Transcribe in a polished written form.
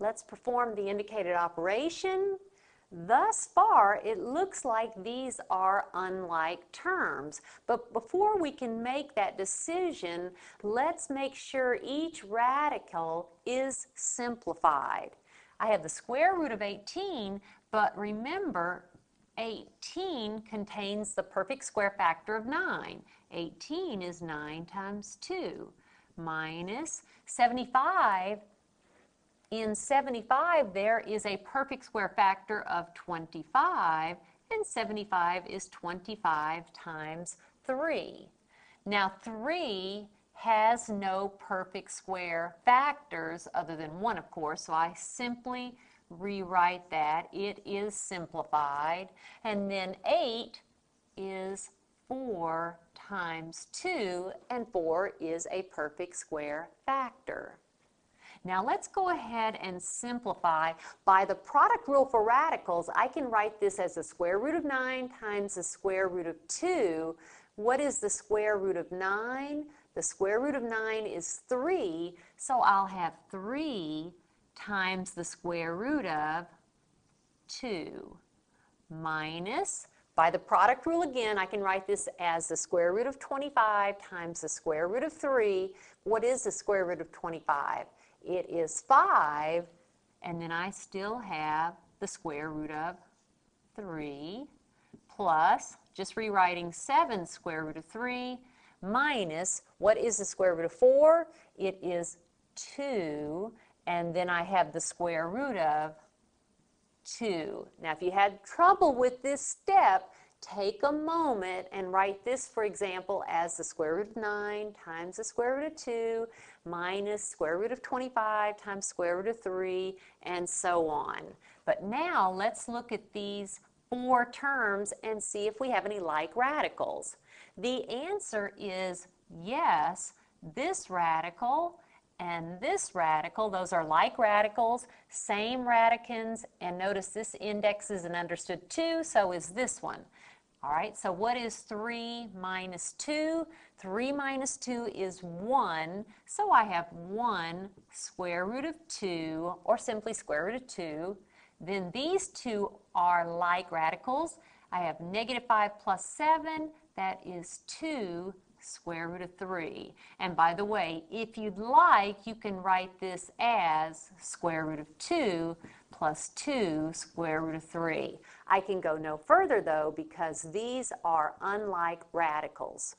Let's perform the indicated operation. Thus far, it looks like these are unlike terms. But before we can make that decision, let's make sure each radical is simplified. I have the square root of 18, but remember, 18 contains the perfect square factor of 9. 18 is 9 times 2 minus 75. In 75, there is a perfect square factor of 25, and 75 is 25 times 3. Now, 3 has no perfect square factors other than 1, of course, so I simply rewrite that. It is simplified. And then 8 is 4 times 2, and 4 is a perfect square factor. Now let's go ahead and simplify. By the product rule for radicals, I can write this as the square root of 9 times the square root of 2. What is the square root of 9? The square root of 9 is 3, so I'll have 3 times the square root of 2 minus, by the product rule again, I can write this as the square root of 25 times the square root of 3. What is the square root of 25? It is 5, and then I still have the square root of 3 plus, just rewriting 7 square root of 3 minus, what is the square root of 4? It is 2, and then I have the square root of 2. Now, if you had trouble with this step, take a moment and write this, for example, as the square root of 9 times the square root of 2 minus square root of 25 times square root of 3, and so on. But now let's look at these 4 terms and see if we have any like radicals. The answer is yes, this radical and this radical, those are like radicals, same radicands, and notice this index is an understood 2, so is this one. All right, so what is 3 minus 2? 3 minus 2 is 1, so I have 1 square root of 2, or simply square root of 2. Then these two are like radicals. I have negative 5 plus 7, that is 2 square root of 3. And by the way, if you'd like, you can write this as square root of 2 plus 2 square root of 3. I can go no further though because these are unlike radicals.